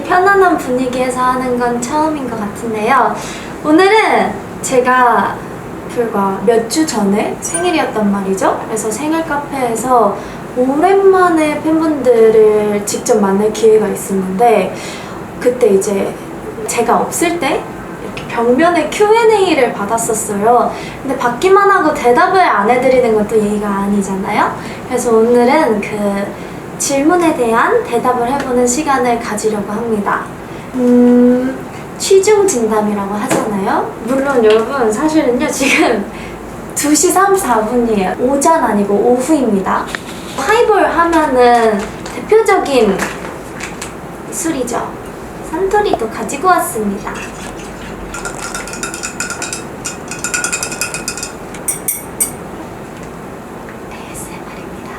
편안한 분위기에서 하는 건 처음인 것 같은데요. 오늘은 제가 불과 몇 주 전에 생일이었단 말이죠. 그래서 생일 카페에서 오랜만에 팬분들을 직접 만날 기회가 있었는데, 그때 이제 제가 없을 때 이렇게 벽면에 Q&A를 받았었어요. 근데 받기만 하고 대답을 안 해드리는 것도 예의가 아니잖아요. 그래서 오늘은 그 질문에 대한 대답을 해보는 시간을 가지려고 합니다. 취중 진담이라고 하잖아요. 물론 여러분, 사실은요 지금 2시 34분이에요. 오전 아니고 오후입니다. 하이볼 하면은 대표적인 술이죠. 산토리도 가지고 왔습니다. ASMR입니다.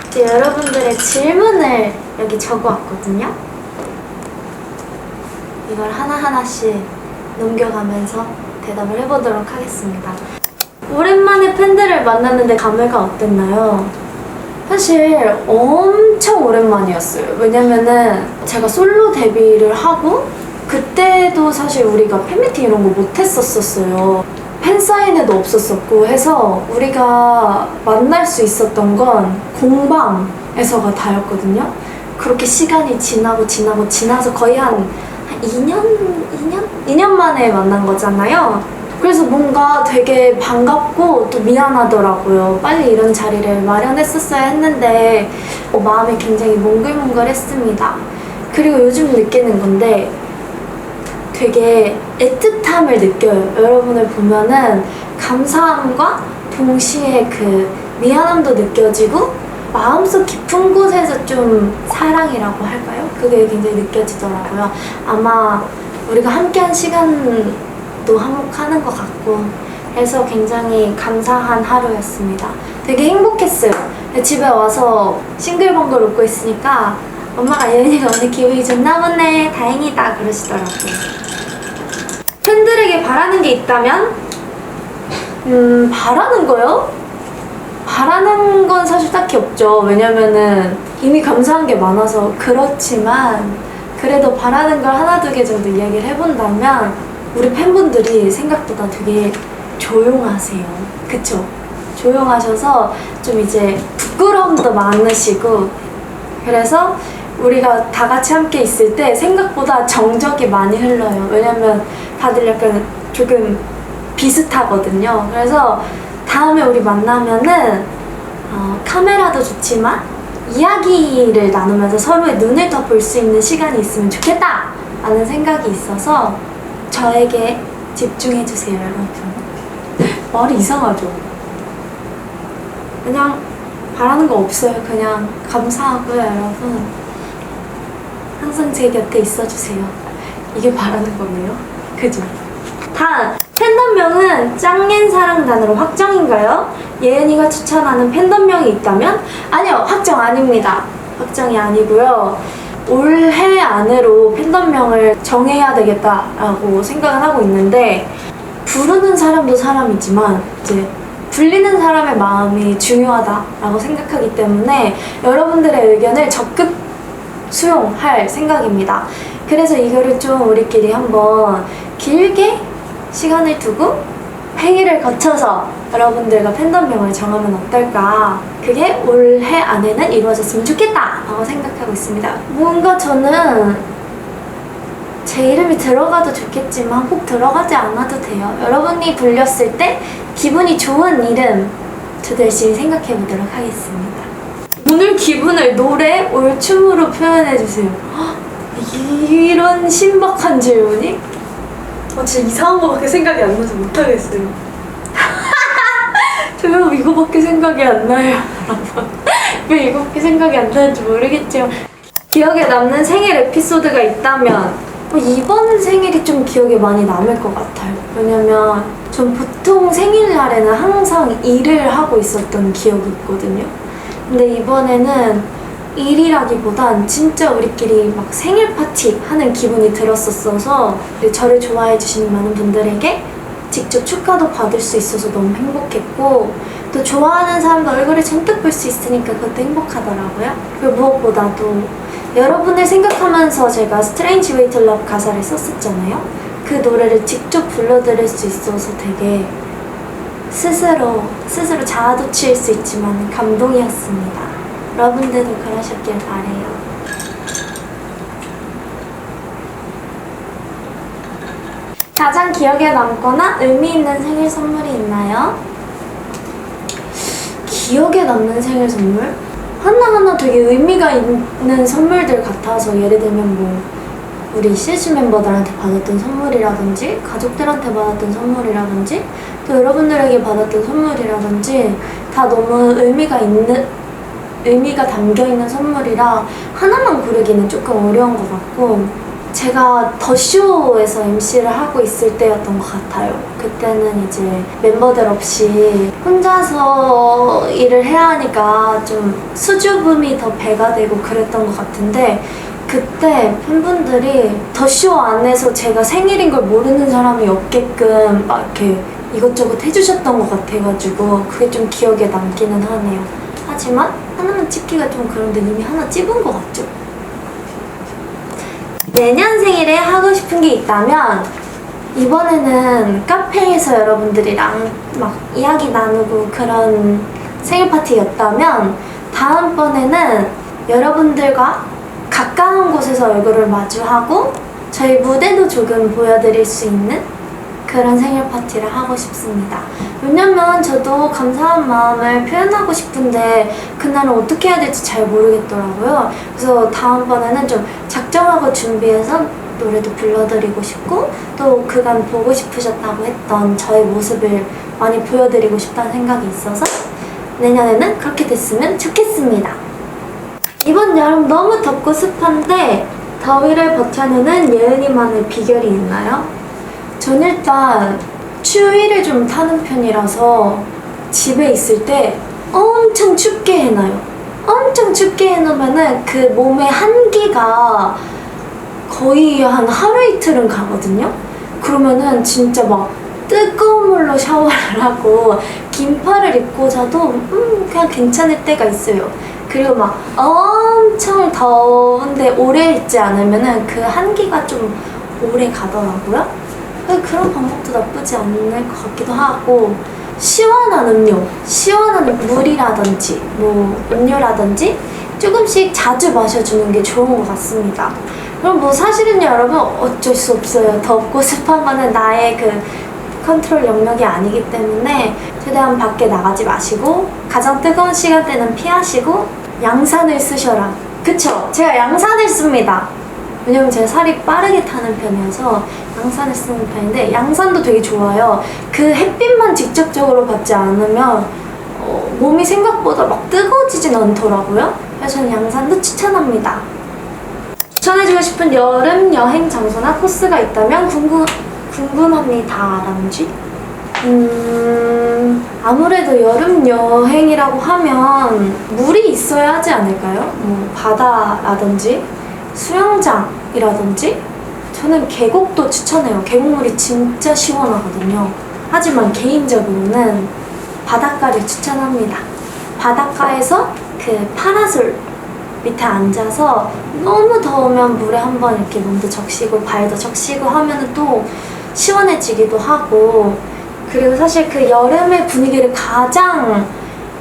이제 여러분들의 질문을 여기 적어왔거든요. 이걸 하나하나씩 넘겨가면서 대답을 해보도록 하겠습니다. 오랜만에 팬들을 만났는데 감회가 어땠나요? 사실 엄청 오랜만이었어요. 왜냐면은 제가 솔로 데뷔를 하고 그때도 사실 우리가 팬미팅 이런 거 못했었어요. 팬사인회도 없었었고 해서 우리가 만날 수 있었던 건 공방에서가 다였거든요. 그렇게 시간이 지나서 거의 한 2년 만에 만난 거잖아요. 그래서 뭔가 되게 반갑고 또 미안하더라고요. 빨리 이런 자리를 마련했었어야 했는데 마음이 굉장히 몽글몽글했습니다. 그리고 요즘 느끼는 건데 되게 애틋함을 느껴요. 여러분을 보면은 감사함과 동시에 그 미안함도 느껴지고 마음속 깊은 곳에서 좀 사랑이라고 할까요? 그게 굉장히 느껴지더라고요. 아마 우리가 함께한 시간도 한몫하는 것 같고 해서 굉장히 감사한 하루였습니다. 되게 행복했어요. 집에 와서 싱글벙글 웃고 있으니까 엄마가 예은이가 오늘 기분이 좋나 보네, 다행이다 그러시더라고요. 팬들에게 바라는 게 있다면? 바라는 거요? 바라는 건 사실 딱히 없죠. 왜냐면은 이미 감사한 게 많아서. 그렇지만 그래도 바라는 걸 하나 두 개 정도 이야기를 해본다면 우리 팬분들이 생각보다 되게 조용하세요. 그쵸? 조용하셔서 좀 이제 부끄러움도 많으시고, 그래서 우리가 다 같이 함께 있을 때 생각보다 정적이 많이 흘러요. 왜냐면 다들 약간 조금 비슷하거든요. 그래서 다음에 우리 만나면은 카메라도 좋지만 이야기를 나누면서 서로의 눈을 더 볼 수 있는 시간이 있으면 좋겠다 라는 생각이 있어서 저에게 집중해주세요, 여러분. 말이 이상하죠? 그냥 바라는 거 없어요. 그냥 감사하고요, 여러분. 항상 제 곁에 있어주세요. 이게 바라는 거네요. 그죠? 다음! 팬덤명은 짱옌사랑단으로 확정인가요? 예은이가 추천하는 팬덤명이 있다면? 아니요, 확정 아닙니다. 확정이 아니고요. 올해 안으로 팬덤명을 정해야 되겠다라고 생각을 하고 있는데, 부르는 사람도 사람이지만 이제 불리는 사람의 마음이 중요하다라고 생각하기 때문에 여러분들의 의견을 적극 수용할 생각입니다. 그래서 이거를 좀 우리끼리 한번 길게 시간을 두고 회의를 거쳐서 여러분들과 팬덤명을 정하면 어떨까. 그게 올해 안에는 이루어졌으면 좋겠다 라고 생각하고 있습니다. 뭔가 저는 제 이름이 들어가도 좋겠지만 꼭 들어가지 않아도 돼요. 여러분이 불렸을 때 기분이 좋은 이름 저도 열심히 생각해 보도록 하겠습니다. 오늘 기분을 노래, 올 춤으로 표현해주세요. 이런 신박한 질문이? 진짜 이상한 거밖에 생각이 안 나서 못하겠어요. 저 이거밖에 생각이 안 나요, 여러분. 왜 이거밖에 생각이 안 나는지 모르겠지만 기억에 남는 생일 에피소드가 있다면 이번 생일이 좀 기억에 많이 남을 것 같아요. 왜냐면 전 보통 생일날에는 항상 일을 하고 있었던 기억이 있거든요. 근데 이번에는 일이라기보단 진짜 우리끼리 막 생일 파티 하는 기분이 들었었어서 저를 좋아해 주시는 많은 분들에게 직접 축하도 받을 수 있어서 너무 행복했고, 또 좋아하는 사람도 얼굴을 잔뜩 볼 수 있으니까 그것도 행복하더라고요. 그리고 무엇보다도 여러분을 생각하면서 제가 Strange Way to Love 가사를 썼었잖아요. 그 노래를 직접 불러드릴 수 있어서 되게 스스로 자아도취일 수 있지만 감동이었습니다. 여러분들도 그러셨길 바래요. 가장 기억에 남거나 의미 있는 생일 선물이 있나요? 기억에 남는 생일 선물? 하나하나 되게 의미가 있는 선물들 같아서, 예를 들면 뭐 우리 CC 멤버들한테 받았던 선물이라든지, 가족들한테 받았던 선물이라든지, 또 여러분들에게 받았던 선물이라든지 다 너무 의미가 담겨있는 선물이라 하나만 고르기는 조금 어려운 것 같고, 제가 더쇼에서 MC를 하고 있을 때였던 것 같아요. 그때는 이제 멤버들 없이 혼자서 일을 해야 하니까 좀 수줍음이 더 배가 되고 그랬던 것 같은데, 그때 팬분들이 더쇼 안에서 제가 생일인 걸 모르는 사람이 없게끔 막 이렇게 이것저것 해주셨던 것 같아가지고 그게 좀 기억에 남기는 하네요. 하지만 하나만 찍기가 좀 그런데 이미 하나 찍은 것 같죠? 내년 생일에 하고 싶은 게 있다면, 이번에는 카페에서 여러분들이랑 막 이야기 나누고 그런 생일 파티였다면, 다음번에는 여러분들과 가까운 곳에서 얼굴을 마주하고 저희 무대도 조금 보여드릴 수 있는 그런 생일 파티를 하고 싶습니다. 왜냐면 저도 감사한 마음을 표현하고 싶은데 그날은 어떻게 해야 될지 잘 모르겠더라고요. 그래서 다음번에는 좀 작정하고 준비해서 노래도 불러드리고 싶고, 또 그간 보고 싶으셨다고 했던 저의 모습을 많이 보여드리고 싶다는 생각이 있어서 내년에는 그렇게 됐으면 좋겠습니다. 이번 여름 너무 덥고 습한데 더위를 버텨내는 예은이만의 비결이 있나요? 전 일단 추위를 좀 타는 편이라서 집에 있을 때 엄청 춥게 해놔요. 엄청 춥게 해놓으면은 그 몸의 한기가 거의 한 하루 이틀은 가거든요. 그러면은 진짜 막 뜨거운 물로 샤워를 하고 긴팔을 입고 자도 그냥 괜찮을 때가 있어요. 그리고 막 엄청 더운데 오래 있지 않으면은 그 한기가 좀 오래 가더라고요. 그런 방법도 나쁘지 않을 것 같기도 하고, 시원한 음료, 시원한 물이라든지 뭐 음료라든지 조금씩 자주 마셔주는 게 좋은 것 같습니다. 그럼 뭐 사실은요 여러분, 어쩔 수 없어요. 덥고 습한 거는 나의 그 컨트롤 영역이 아니기 때문에 최대한 밖에 나가지 마시고, 가장 뜨거운 시간대는 피하시고 양산을 쓰셔라. 그쵸? 제가 양산을 씁니다. 왜냐면 제가 살이 빠르게 타는 편이어서 양산을 쓰는 편인데, 양산도 되게 좋아요. 그 햇빛만 직접적으로 받지 않으면 몸이 생각보다 막 뜨거워지진 않더라고요. 그래서 저는 양산도 추천합니다. 추천해주고 싶은 여름 여행 장소나 코스가 있다면 궁금합니다. 람쥐? 아무래도 여름 여행이라고 하면 물이 있어야 하지 않을까요? 뭐 바다라든지 수영장이라든지. 저는 계곡도 추천해요. 계곡물이 진짜 시원하거든요. 하지만 개인적으로는 바닷가를 추천합니다. 바닷가에서 그 파라솔 밑에 앉아서 너무 더우면 물에 한번 이렇게 몸도 적시고 발도 적시고 하면 또 시원해지기도 하고, 그리고 사실 그 여름의 분위기를 가장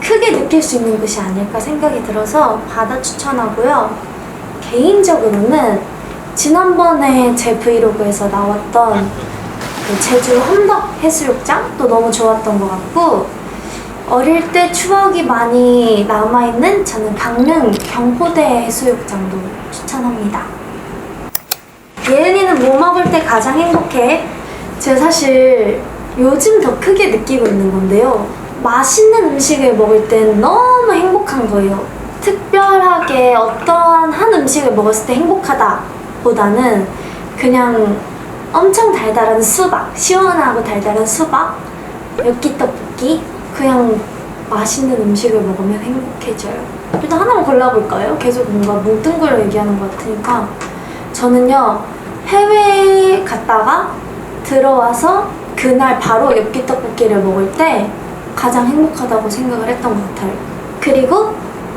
크게 느낄 수 있는 곳이 아닐까 생각이 들어서 바다 추천하고요. 개인적으로는 지난번에 제 브이로그에서 나왔던 그 제주 헌덕 해수욕장도 너무 좋았던 것 같고, 어릴 때 추억이 많이 남아있는 저는 강릉 경포대 해수욕장도 추천합니다. 예은이는 뭐 먹을 때 가장 행복해? 제가 사실 요즘 더 크게 느끼고 있는 건데요. 맛있는 음식을 먹을 땐 너무 행복한 거예요. 특별하게 어떠한 한 음식을 먹었을 때 행복하다 보다는 그냥 엄청 달달한 수박, 시원하고 달달한 수박, 엽기떡볶이, 그냥 맛있는 음식을 먹으면 행복해져요. 일단 하나만 골라볼까요? 계속 뭔가 뭉뚱그려 얘기하는 것 같으니까. 저는요, 해외에 갔다가 들어와서 그날 바로 엽기떡볶이를 먹을 때 가장 행복하다고 생각을 했던 것 같아요. 그리고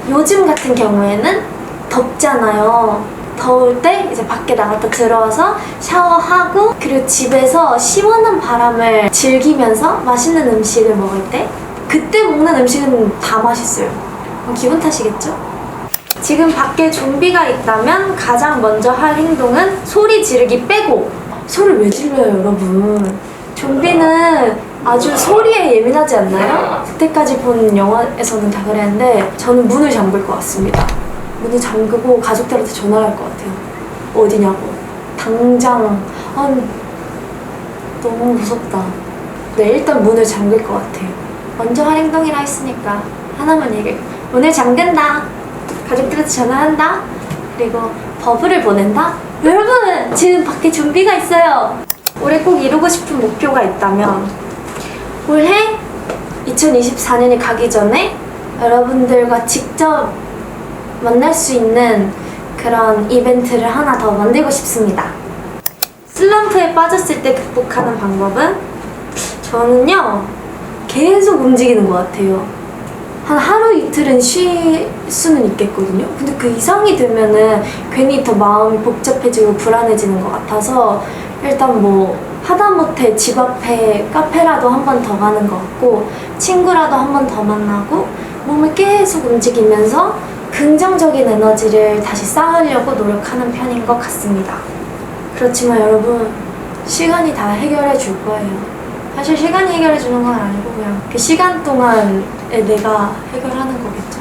요즘 같은 경우에는 덥잖아요. 더울 때 이제 밖에 나갔다 들어와서 샤워하고 그리고 집에서 시원한 바람을 즐기면서 맛있는 음식을 먹을 때 그때 먹는 음식은 다 맛있어요. 기분 탓이겠죠? 지금 밖에 좀비가 있다면 가장 먼저 할 행동은 소리 지르기 빼고. 소리를 왜 질러요, 여러분? 좀비는 아주 소리에 예민하지 않나요? 그때까지 본 영화에서는 다 그랬는데 저는 문을 잠글 것 같습니다. 문을 잠그고 가족들한테 전화를 할 것 같아요. 어디냐고. 당장. 너무 무섭다. 네, 일단 문을 잠글 것 같아요. 먼저 할 행동이라 했으니까 하나만 얘기해. 문을 잠근다. 가족들한테 전화한다. 그리고 버블을 보낸다. 여러분, 지금 밖에 좀비가 있어요. 올해 꼭 이루고 싶은 목표가 있다면 올해 2024년이 가기 전에 여러분들과 직접 만날 수 있는 그런 이벤트를 하나 더 만들고 싶습니다. 슬럼프에 빠졌을 때 극복하는 방법은 저는요, 계속 움직이는 것 같아요. 한 하루 이틀은 쉴 수는 있겠거든요. 근데 그 이상이 되면은 괜히 더 마음이 복잡해지고 불안해지는 것 같아서 일단 뭐 하다못해 집 앞에 카페라도 한 번 더 가는 것 같고 친구라도 한 번 더 만나고 몸을 계속 움직이면서 긍정적인 에너지를 다시 쌓으려고 노력하는 편인 것 같습니다. 그렇지만 여러분, 시간이 다 해결해 줄 거예요. 사실 시간이 해결해 주는 건 아니고 그냥 그 시간 동안에 내가 해결하는 거겠죠.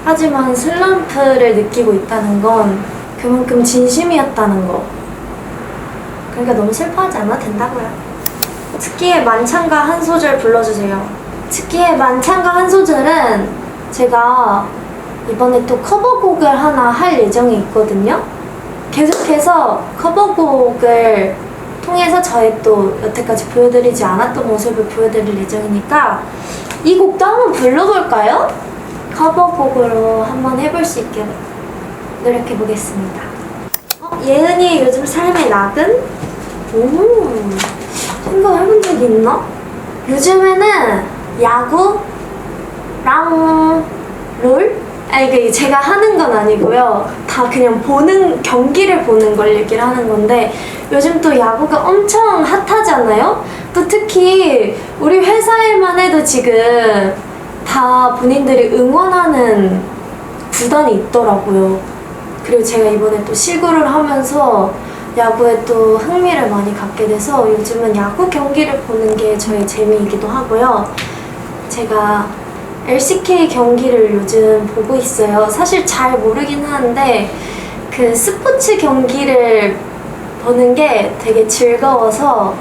하지만 슬럼프를 느끼고 있다는 건 그만큼 진심이었다는 거. 그러니까 너무 슬퍼하지 않아도 된다고요. 특기의 만찬가 한 소절 불러주세요. 특기의 만찬가 한 소절은 제가 이번에 또 커버곡을 하나 할 예정이 있거든요. 계속해서 커버곡을 통해서 저의 또 여태까지 보여드리지 않았던 모습을 보여드릴 예정이니까 이 곡도 한번 불러볼까요? 커버곡으로 한번 해볼 수 있게 노력해보겠습니다. 예은이의 요즘 삶의 낙은? 생각해본 적이 있나? 요즘에는 야구랑 롤? 이게 제가 하는 건 아니고요. 다 그냥 경기를 보는 걸 얘기를 하는 건데 요즘 또 야구가 엄청 핫하잖아요? 또 특히 우리 회사에만 해도 지금 다 본인들이 응원하는 구단이 있더라고요. 그리고 제가 이번에 또 시구를 하면서 야구에 또 흥미를 많이 갖게 돼서 요즘은 야구 경기를 보는 게 저의 재미이기도 하고요. 제가 LCK 경기를 요즘 보고 있어요. 사실 잘 모르긴 하는데 그 스포츠 경기를 보는 게 되게 즐거워서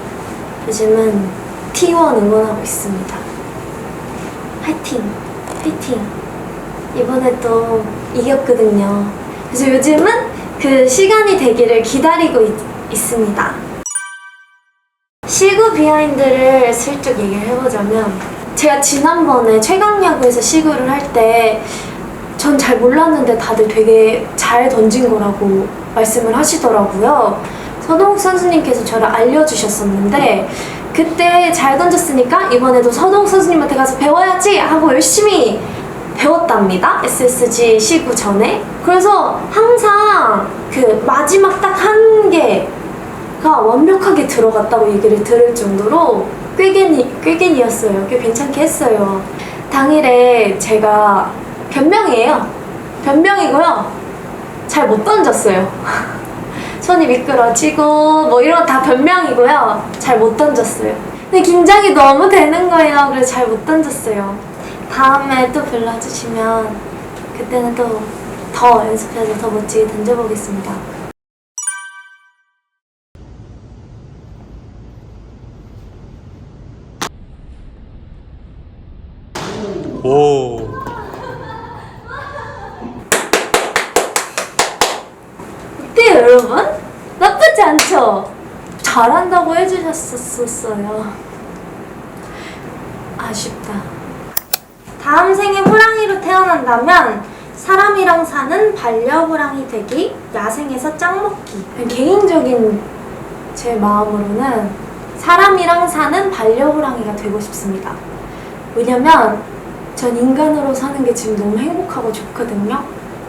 요즘은 T1 응원하고 있습니다. 화이팅! 화이팅! 이번에 또 이겼거든요. 그래서 요즘은 그 시간이 되기를 기다리고 있습니다. 시구 비하인드를 슬쩍 얘기를 해보자면 제가 지난번에 최강야구에서 시구를 할 때 전 잘 몰랐는데 다들 되게 잘 던진 거라고 말씀을 하시더라고요. 서동욱 선수님께서 저를 알려주셨었는데 그때 잘 던졌으니까 이번에도 서동욱 선수님한테 가서 배워야지 하고 열심히 배웠답니다. SSG 시구 전에. 그래서 항상 그 마지막 딱 한 개가 완벽하게 들어갔다고 얘기를 들을 정도로 꾀겐이었어요. 꽤 괜찮게 했어요. 당일에 제가 변명이고요. 잘 못 던졌어요. 손이 미끄러지고 뭐 이런 거 다 변명이고요. 잘 못 던졌어요. 근데 긴장이 너무 되는 거예요. 그래서 잘 못 던졌어요. 다음에 또 불러주시면 그때는 또 더 연습해서 더 멋지게 던져보겠습니다. 오. 어때요, 여러분? 나쁘지 않죠? 그쵸? 잘한다고 해주셨었어요. 아쉽다. 다음 생에 호랑이로 태어난다면 사람이랑 사는 반려호랑이 되기, 야생에서 짱 먹기. 개인적인 제 마음으로는 사람이랑 사는 반려호랑이가 되고 싶습니다. 왜냐면 전 인간으로 사는 게 지금 너무 행복하고 좋거든요.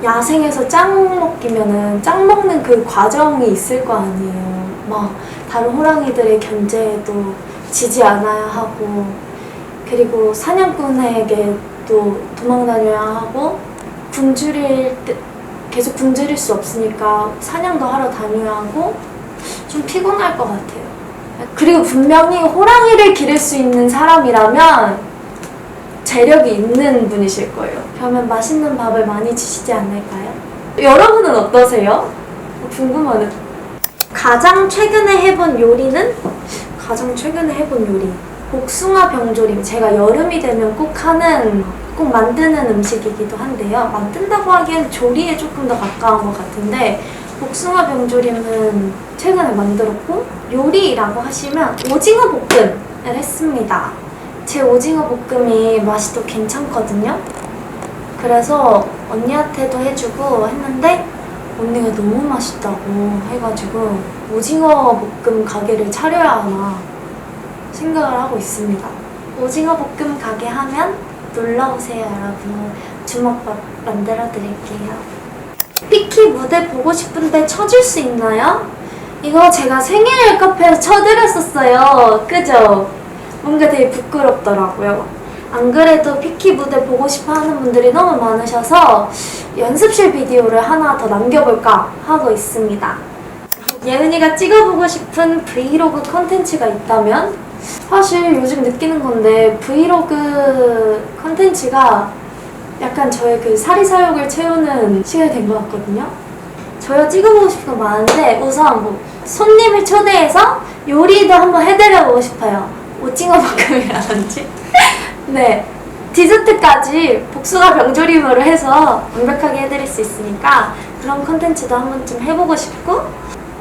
야생에서 짱 먹기면은 짱 먹는 그 과정이 있을 거 아니에요. 막 다른 호랑이들의 견제에도 지지 않아야 하고, 그리고 사냥꾼에게 또 도망 다녀야 하고, 계속 굶주릴 수 없으니까 사냥도 하러 다녀야 하고, 좀 피곤할 것 같아요. 그리고 분명히 호랑이를 기를 수 있는 사람이라면 재력이 있는 분이실 거예요. 그러면 맛있는 밥을 많이 주시지 않을까요? 여러분은 어떠세요? 궁금하네. 가장 최근에 해본 요리는? 가장 최근에 해본 요리. 복숭아 병조림. 제가 여름이 되면 꼭 만드는 음식이기도 한데요. 만든다고 하기엔 조리에 조금 더 가까운 것 같은데, 복숭아 병조림은 최근에 만들었고, 요리라고 하시면 오징어 볶음을 했습니다. 제 오징어 볶음이 맛이 또 괜찮거든요. 그래서 언니한테도 해주고 했는데 언니가 너무 맛있다고 해가지고 오징어 볶음 가게를 차려야 하나 생각을 하고 있습니다. 오징어 볶음 가게 하면 놀러오세요, 여러분. 주먹밥 만들어 드릴게요. 피키 무대 보고 싶은데 쳐줄 수 있나요? 이거 제가 생일 카페에서 쳐드렸었어요. 그죠? 뭔가 되게 부끄럽더라고요. 안 그래도 피키 무대 보고 싶어 하는 분들이 너무 많으셔서 연습실 비디오를 하나 더 남겨볼까 하고 있습니다. 예은이가 찍어보고 싶은 브이로그 컨텐츠가 있다면? 사실 요즘 느끼는 건데 브이로그 컨텐츠가 약간 저의 그 사리사욕을 채우는 시간이 된 것 같거든요. 저요 찍어보고 싶은 거 많은데 우선 뭐 손님을 초대해서 요리도 한번 해드려보고 싶어요. 오징어 볶음이라든지 네, 디저트까지 복숭아 병조림으로 해서 완벽하게 해드릴 수 있으니까 그런 컨텐츠도 한 번쯤 해보고 싶고,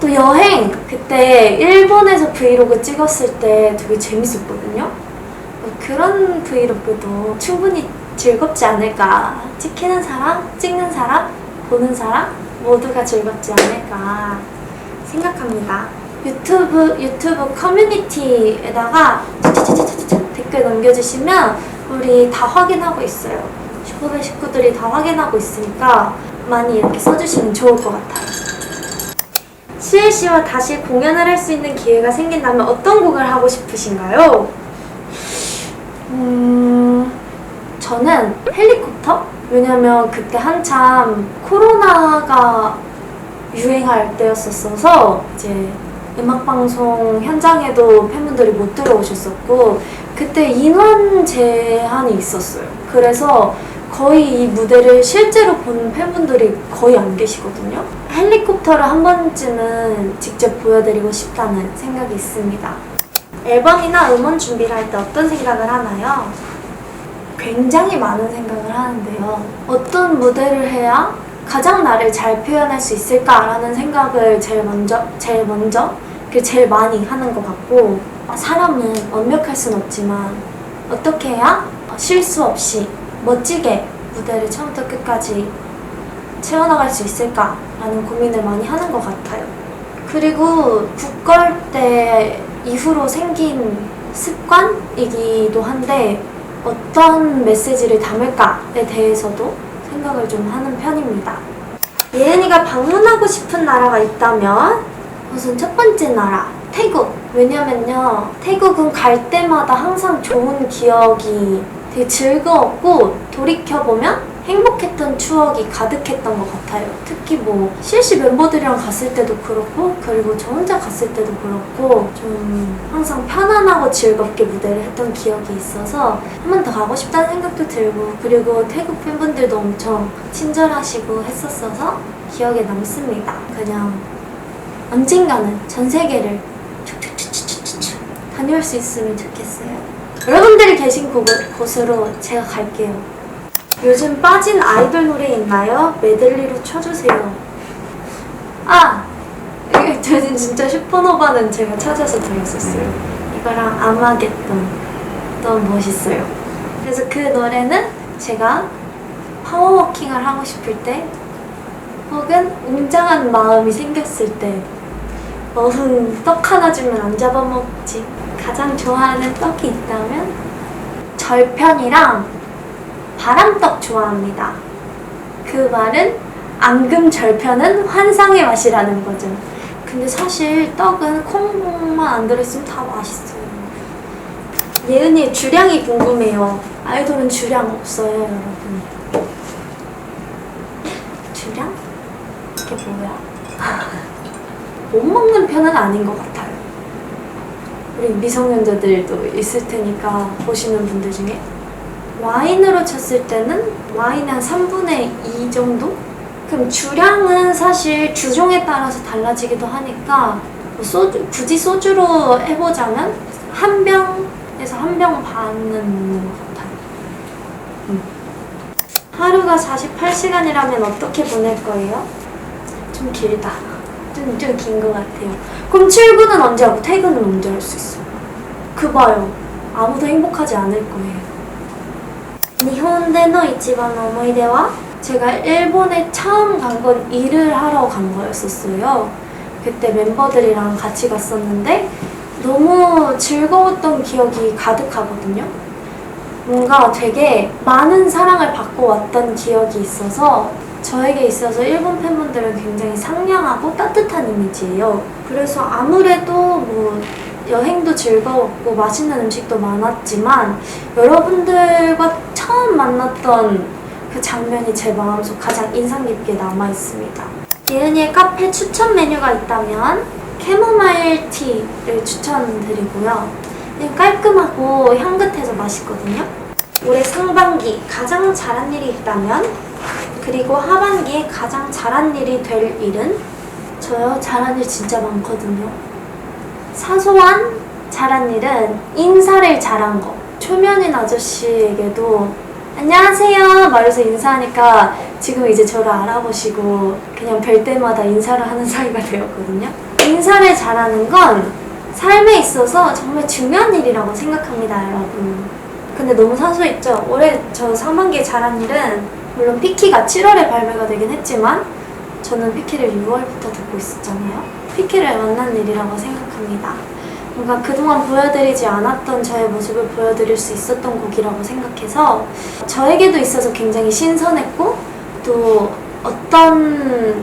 또 여행! 그때 일본에서 브이로그 찍었을 때 되게 재밌었거든요. 그런 브이로그도 충분히 즐겁지 않을까. 찍히는 사람, 찍는 사람, 보는 사람 모두가 즐겁지 않을까 생각합니다. 유튜브 커뮤니티에다가 댓글 남겨주시면 우리 다 확인하고 있어요. 슈퍼벨 식구들이 다 확인하고 있으니까 많이 이렇게 써주시면 좋을 것 같아요. 시엘씨와 다시 공연을 할 수 있는 기회가 생긴다면 어떤 곡을 하고 싶으신가요? 저는 헬리콥터? 왜냐면 그때 한참 코로나가 유행할 때였었어서 이제 음악방송 현장에도 팬분들이 못 들어오셨었고 그때 인원 제한이 있었어요. 그래서 거의 이 무대를 실제로 본 팬분들이 거의 안 계시거든요. 헬리콥터를 한 번쯤은 직접 보여드리고 싶다는 생각이 있습니다. 앨범이나 음원 준비를 할 때 어떤 생각을 하나요? 굉장히 많은 생각을 하는데요. 어떤 무대를 해야 가장 나를 잘 표현할 수 있을까라는 생각을 제일 많이 하는 것 같고, 사람은 완벽할 순 없지만 어떻게 해야 실수 없이 멋지게 무대를 처음부터 끝까지 채워나갈 수 있을까라는 고민을 많이 하는 것 같아요. 그리고 국걸때 이후로 생긴 습관이기도 한데 어떤 메시지를 담을까에 대해서도 생각을 좀 하는 편입니다. 예은이가 방문하고 싶은 나라가 있다면 우선 첫 번째 나라, 태국. 왜냐면요, 태국은 갈 때마다 항상 좋은 기억이 되게 즐거웠고 돌이켜보면 행복했던 추억이 가득했던 것 같아요. 특히 뭐 CLC 멤버들이랑 갔을 때도 그렇고 그리고 저 혼자 갔을 때도 그렇고 좀 항상 편안하고 즐겁게 무대를 했던 기억이 있어서 한 번 더 가고 싶다는 생각도 들고, 그리고 태국 팬분들도 엄청 친절하시고 했었어서 기억에 남습니다. 그냥 언젠가는 전 세계를 촉촉촉촉촉촉 다녀올 수 있으면 좋겠어요. 여러분들이 계신 곳으로 제가 갈게요. 요즘 빠진 아이돌 노래 있나요? 메들리로 쳐주세요. 아! 저는 진짜 슈퍼노바는 제가 찾아서 들었었어요. 이거랑 아마겟돈 너무 멋있어요. 그래서 그 노래는 제가 파워워킹을 하고 싶을 때 혹은 웅장한 마음이 생겼을 때 떡 하나 주면 안 잡아먹지. 가장 좋아하는 떡이 있다면 절편이랑 바람떡 좋아합니다. 그 말은 앙금 절편은 환상의 맛이라는 거죠. 근데 사실 떡은 콩만 안 들어있으면 다 맛있어요. 예은이의 주량이 궁금해요. 아이돌은 주량 없어요, 여러분. 주량? 이게 뭐야? 못 먹는 편은 아닌 것 같아요. 우리 미성년자들도 있을 테니까 보시는 분들 중에 와인으로 쳤을 때는 와인의 한 3분의 2 정도? 그럼 주량은 사실 주종에 따라서 달라지기도 하니까 뭐 굳이 소주로 해보자면 한 병에서 한 병 반은 먹는 것 같아요. 하루가 48시간이라면 어떻게 보낼 거예요? 좀 길다. 좀 긴 것 같아요. 그럼 출근은 언제 하고 퇴근은 언제 할 수 있어요? 그 봐요. 아무도 행복하지 않을 거예요. 일본의 이치반 오모이데와 제가 일본에 처음 간 건 일을 하러 간 거였었어요. 그때 멤버들이랑 같이 갔었는데 너무 즐거웠던 기억이 가득하거든요. 뭔가 되게 많은 사랑을 받고 왔던 기억이 있어서 저에게 있어서 일본 팬분들은 굉장히 상냥하고 따뜻한 이미지예요. 그래서 아무래도 뭐 여행도 즐거웠고 맛있는 음식도 많았지만 여러분들과 처음 만났던 그 장면이 제 마음속 가장 인상 깊게 남아있습니다. 예은이의 카페 추천 메뉴가 있다면 캐모마일 티를 추천드리고요. 깔끔하고 향긋해서 맛있거든요. 올해 상반기 가장 잘한 일이 있다면 그리고 하반기에 가장 잘한 일이 될 일은 저요 잘한 일 진짜 많거든요. 사소한 잘한 일은 인사를 잘한 거. 초면인 아저씨에게도 안녕하세요 말해서 인사하니까 지금 이제 저를 알아보시고 그냥 뵐 때마다 인사를 하는 사이가 되었거든요. 인사를 잘하는 건 삶에 있어서 정말 중요한 일이라고 생각합니다, 여러분. 근데 너무 사소했죠? 올해 저 상반기에 잘한 일은 물론 피키가 7월에 발매가 되긴 했지만 저는 피키를 6월부터 듣고 있었잖아요. 피키를 만난 일이라고 생각합니다. 뭔가 그동안 보여드리지 않았던 저의 모습을 보여드릴 수 있었던 곡이라고 생각해서 저에게도 있어서 굉장히 신선했고 또 어떤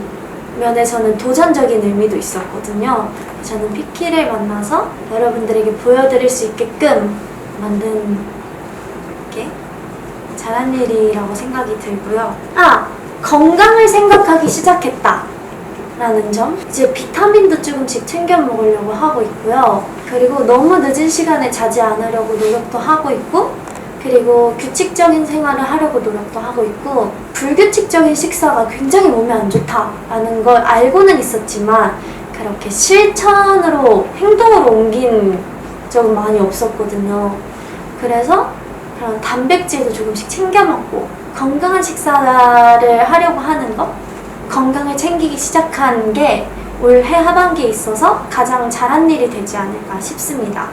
면에서는 도전적인 의미도 있었거든요. 저는 피키를 만나서 여러분들에게 보여드릴 수 있게끔 만든 게 잘한 일이라고 생각이 들고요. 건강을 생각하기 시작했다 라는 점. 이제 비타민도 조금씩 챙겨 먹으려고 하고 있고요. 그리고 너무 늦은 시간에 자지 않으려고 노력도 하고 있고 그리고 규칙적인 생활을 하려고 노력도 하고 있고 불규칙적인 식사가 굉장히 몸에 안 좋다라는 걸 알고는 있었지만 그렇게 실천으로 행동으로 옮긴 적은 많이 없었거든요. 그래서 그런 단백질도 조금씩 챙겨 먹고 건강한 식사를 하려고 하는 것, 건강을 챙기기 시작한 게 올해 하반기에 있어서 가장 잘한 일이 되지 않을까 싶습니다.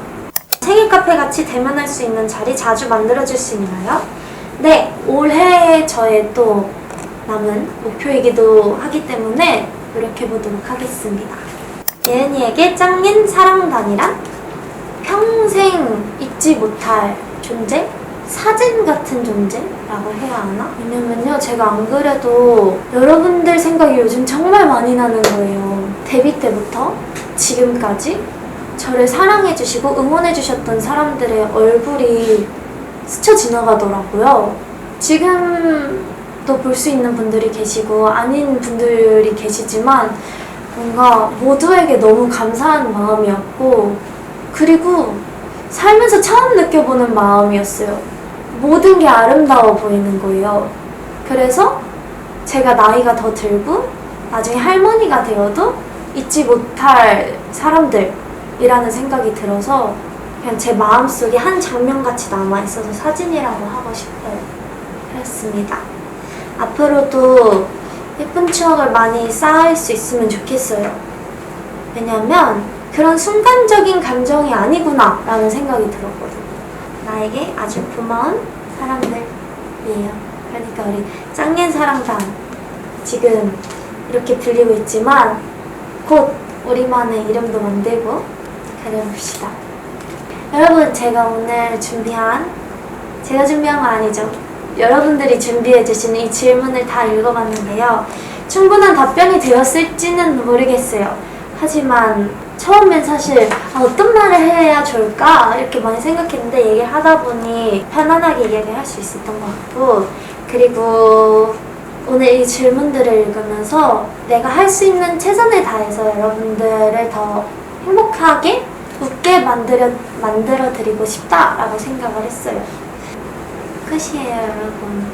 생일 카페 같이 대면할 수 있는 자리 자주 만들어줄 수 있나요? 네, 올해 저의 또 남은 목표이기도 하기 때문에 노력해보도록 하겠습니다. 예은이에게 짱인 사랑단이란? 평생 잊지 못할 존재? 사진 같은 존재라고 해야 하나? 왜냐면요, 제가 안 그래도 여러분들 생각이 요즘 정말 많이 나는 거예요. 데뷔 때부터 지금까지 저를 사랑해주시고 응원해주셨던 사람들의 얼굴이 스쳐 지나가더라고요. 지금도 볼 수 있는 분들이 계시고 아닌 분들이 계시지만 뭔가 모두에게 너무 감사한 마음이었고 그리고 살면서 처음 느껴보는 마음이었어요. 모든 게 아름다워 보이는 거예요. 그래서 제가 나이가 더 들고 나중에 할머니가 되어도 잊지 못할 사람들이라는 생각이 들어서 그냥 제 마음속에 한 장면같이 남아있어서 사진이라고 하고 싶어요. 그렇습니다. 앞으로도 예쁜 추억을 많이 쌓을 수 있으면 좋겠어요. 왜냐면 그런 순간적인 감정이 아니구나 라는 생각이 들었거든요. 나에게 아주 고마운 사람들이에요. 그러니까 우리 짱년 사랑단 지금 이렇게 불리고 있지만 곧 우리만의 이름도 만들고 그래봅시다. 여러분, 제가 오늘 제가 준비한 건 아니죠. 여러분들이 준비해주신 이 질문을 다 읽어봤는데요. 충분한 답변이 되었을지는 모르겠어요. 하지만 처음엔 사실 어떤 말을 해야 좋을까 이렇게 많이 생각했는데 얘기를 하다 보니 편안하게 얘기를 할 수 있었던 것 같고, 그리고 오늘 이 질문들을 읽으면서 내가 할 수 있는 최선을 다해서 여러분들을 더 행복하게 웃게 만들어 드리고 싶다라고 생각을 했어요. 끝이에요, 여러분.